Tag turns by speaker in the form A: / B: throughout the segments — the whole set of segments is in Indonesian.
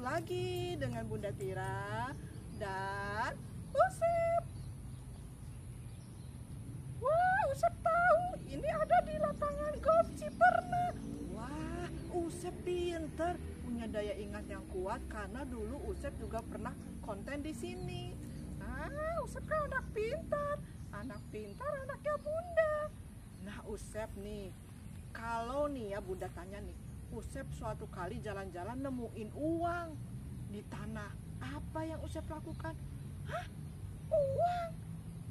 A: lagi dengan Bunda Tira dan Usep. Wah, Usep tahu ini ada di lapangan golf Ciperna. Wah, Usep pinter, punya daya ingat yang kuat karena dulu Usep juga pernah konten di sini. Usep kan anak pintar anaknya Bunda. Nah, Usep nih, kalau nih ya Bunda tanya nih, Usep suatu kali jalan-jalan nemuin uang di tanah. Apa yang Usep lakukan? Hah? Uang?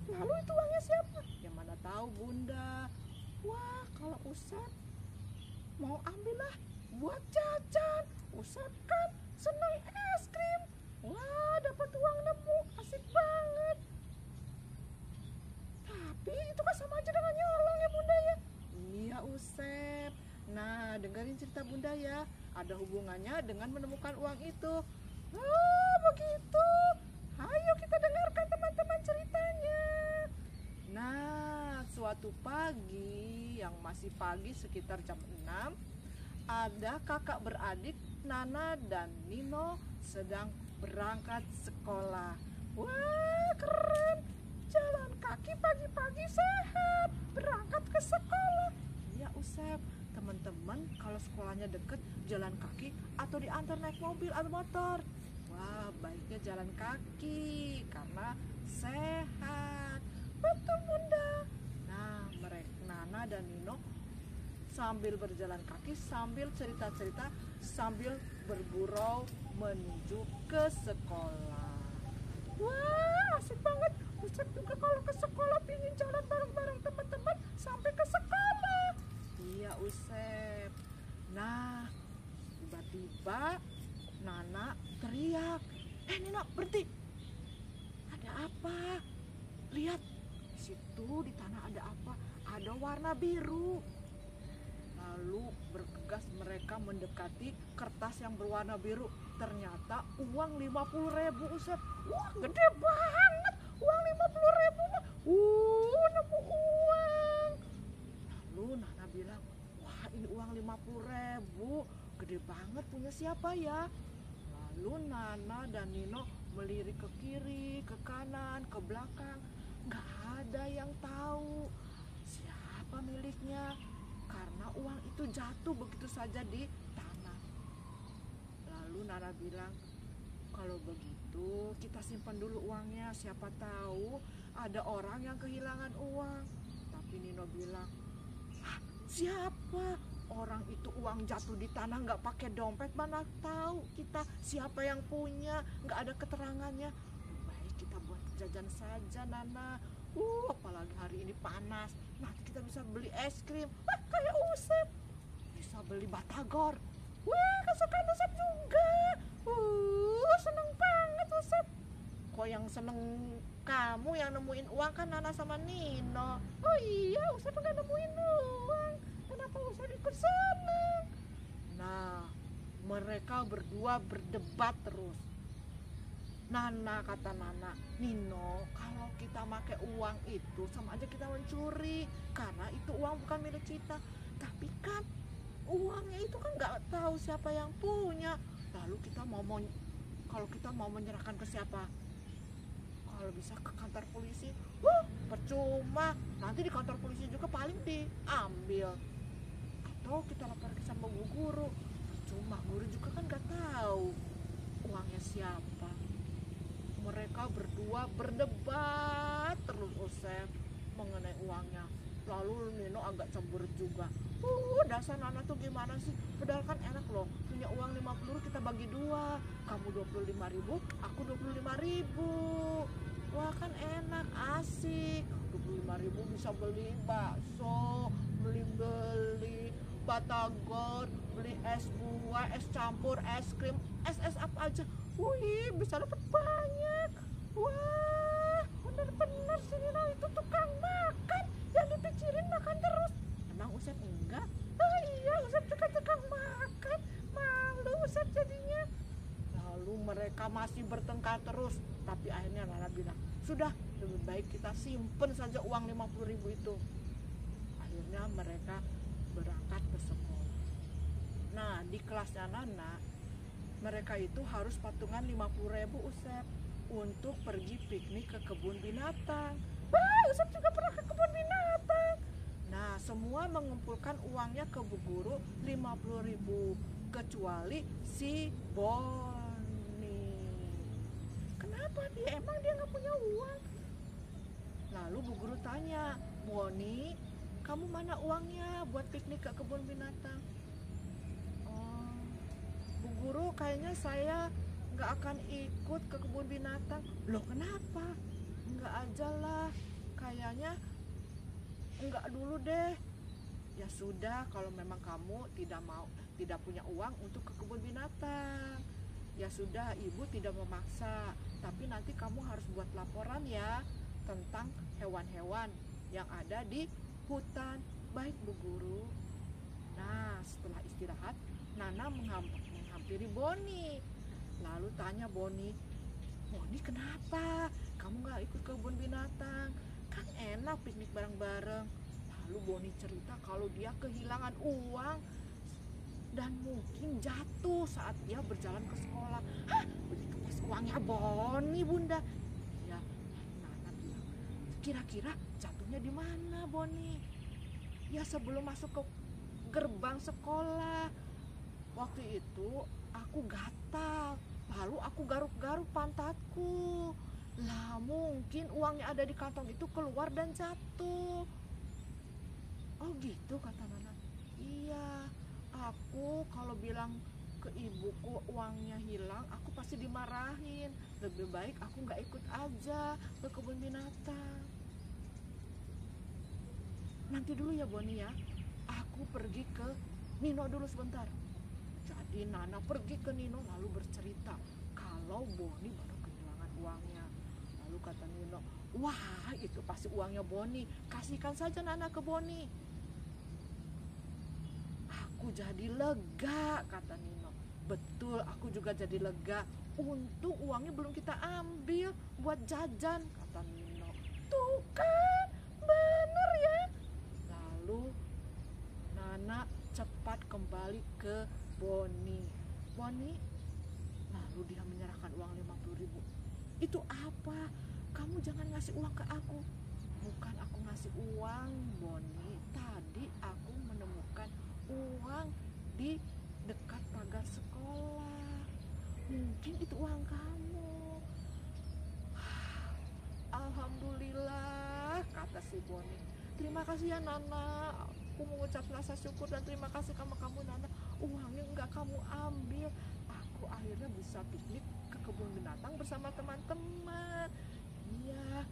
A: Lalu itu uangnya siapa? Ya mana tahu Bunda. Wah, kalau Usep mau ambil lah buat jajan. Usep kan senang es krim. Wah, dapat uang nemu, asik banget. Tapi itu kan sama aja dengan nyolong ya Bunda ya. Iya Usep. Nah, dengerin cerita Bunda ya. Ada hubungannya dengan menemukan uang itu. Oh, begitu. Ayo kita dengarkan teman-teman ceritanya. Nah, suatu pagi yang masih pagi sekitar jam 6, ada kakak beradik Nana dan Nino sedang berangkat sekolah. Wah, keren. Jalan kaki pagi-pagi sehat, berangkat ke sekolah. Ya Usep, teman-teman kalau sekolahnya deket jalan kaki atau diantar naik mobil atau motor. Wah, baiknya jalan kaki karena sehat. Betul Bunda. Nah, mereka Nana dan Nino sambil berjalan kaki, sambil cerita-cerita, sambil bergurau menuju ke sekolah. Wah, asik banget. Usep juga kalau ke sekolah pingin jalan bareng-bareng teman-teman sampai ke sekolah. Iya Usep. Nah, tiba-tiba Nana teriak, Nina berhenti. Ada apa? Lihat, di situ di tanah ada apa? Ada warna biru. Lalu bergegas mereka mendekati kertas yang berwarna biru. Ternyata uang 50.000 Usep. Wah, gede banget. Uang 50.000 mah. Nemu uang. Lalu Nana bilang, wah ini uang 50.000. Gede banget, punya siapa ya? Lalu Nana dan Nino melirik ke kiri, ke kanan, ke belakang. Gak ada yang tahu siapa miliknya. Karena uang itu jatuh begitu saja di tanah. Lalu Nana bilang, kalau begitu kita simpan dulu uangnya. Siapa tahu ada orang yang kehilangan uang. Tapi Nino bilang, siapa? Orang itu uang jatuh di tanah nggak pakai dompet. Mana tahu kita siapa yang punya. Nggak ada keterangannya. Baik kita buat jajan saja Nana. Apalagi hari ini panas. Nanti kita bisa beli es krim. Kayak Usep. Bisa beli batagor. Wah, kesukaan Usep juga. Seneng banget Usep. Kok yang seneng kamu yang nemuin uang kan Nana sama Nino. Oh iya, Usep nggak nemuin uang. Kenapa Usep ikut seneng? Nah, mereka berdua berdebat terus. Nana, kata Nana, Nino, kalau kita pakai uang itu sama aja kita mencuri. Karena itu uang bukan milik kita. Tapi kan uangnya itu kan nggak tahu siapa yang punya. Lalu kalau kita mau menyerahkan ke siapa? Kalau bisa ke kantor polisi. Percuma. Nanti di kantor polisi juga paling diambil. Atau kita lapor ke sama bu guru. Percuma, guru juga kan nggak tahu uangnya siapa. Mereka berdua berdebat terus Usep mengenai uangnya. Lalu Nino agak cemburu juga. Dasar Nana tuh gimana sih? Padahal kan enak loh, punya uang 50 kita bagi dua. Kamu 25.000, aku 25.000. Wah kan enak, asik. 25.000 bisa beli bakso, beli batagor, beli es buah, es campur, es krim, es apa aja. Bisa dapat banyak. Wah, bener-bener si Nino itu tukang makan. Yang dipikirin makan terus. Emang Usep enggak? Iya, Usep juga tukang makan. Malu Usep jadinya. Lalu mereka masih bertengkar terus. Tapi akhirnya Nana bilang, sudah, lebih baik kita simpen saja uang 50.000 itu. Akhirnya mereka berangkat ke sekolah. Nah, di kelasnya Nana Mereka itu harus patungan 50.000 Usep untuk pergi piknik ke kebun binatang. Wah, Usep juga pernah ke kebun binatang. Nah, semua mengumpulkan uangnya ke Bu Guru 50.000 kecuali si Boni. Kenapa dia? Emang dia nggak punya uang? Lalu Bu Guru tanya, Boni, kamu mana uangnya buat piknik ke kebun binatang? Oh, Bu Guru, kayaknya saya nggak akan ikut ke kebun binatang. Loh, kenapa? Nggak aja lah, kayaknya enggak dulu deh. Ya sudah, kalau memang kamu tidak punya uang untuk ke kebun binatang, ya sudah, ibu tidak memaksa, tapi nanti kamu harus buat laporan ya tentang hewan-hewan yang ada di hutan. Baik Bu Guru. Nah, setelah istirahat, Nana menghampiri Boni. Lalu tanya Boni, Boni, kenapa kamu nggak ikut ke kebun binatang? Kan enak piknik bareng-bareng. Lalu Boni cerita kalau dia kehilangan uang dan mungkin jatuh saat dia berjalan ke sekolah. Hah, begitu pas uangnya Boni, Bunda? Ya, Nana bilang, kira-kira jatuhnya di mana Boni? Ya, sebelum masuk ke gerbang sekolah. Waktu itu aku gatal, lalu aku garuk-garuk pantatku. Lah, mungkin uangnya ada di kantong itu keluar dan jatuh. Oh gitu, kata Nana. Iya, aku kalau bilang ke ibuku uangnya hilang, aku pasti dimarahin. Lebih baik aku nggak ikut aja ke kebun binatang. Nanti dulu ya Boni ya, aku pergi ke Nino dulu sebentar. Jadi Nana pergi ke Nino lalu bercerita kalau Boni baru kehilangan uangnya. Lalu kata Nino, wah itu pasti uangnya Boni, kasihkan saja Nana ke Boni. Aku jadi lega, kata Nino. Betul, aku juga jadi lega. Untung uangnya belum kita ambil buat jajan, kata Nino. Tuh kan, bener ya. Lalu Nana cepat kembali ke Boni. Boni, lalu dia menyerahkan uang 50.000. Itu apa? Kamu jangan ngasih uang ke aku. Bukan aku ngasih uang, Boni. Tadi aku menemukan uang di dekat pagar sekolah. Mungkin itu uang kamu. Alhamdulillah, kata si Boni. Terima kasih ya Nana. Aku mengucap rasa syukur dan terima kasih sama kamu Nana. Uangnya nggak kamu ambil. Aku akhirnya bisa piknik ke kebun binatang bersama teman-teman. Iya.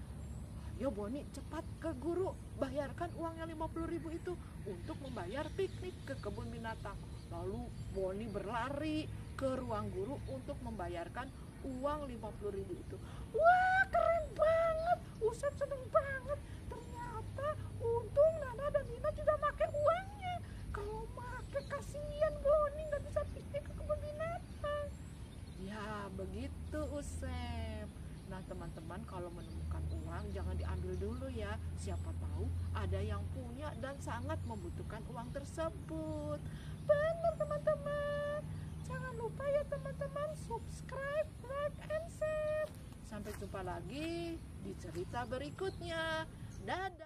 A: Ayo Boni, cepat ke guru, bayarkan uangnya 50.000 itu untuk membayar piknik ke kebun binatang. Lalu Boni berlari ke ruang guru untuk membayarkan uang 50.000 itu. Wah, keren banget, Usep seneng banget. Ternyata untung Nana dan Nina tidak pakai uangnya. Kalau pakai kasihan Boni nggak bisa piknik ke kebun binatang. Ya begitu Usep. Nah teman-teman, kalau menemukan uang jangan diambil dulu ya. Siapa tahu ada yang punya dan sangat membutuhkan uang tersebut. Benar teman-teman. Jangan lupa ya teman-teman, subscribe, like, and share. Sampai jumpa lagi di cerita berikutnya. Dadah.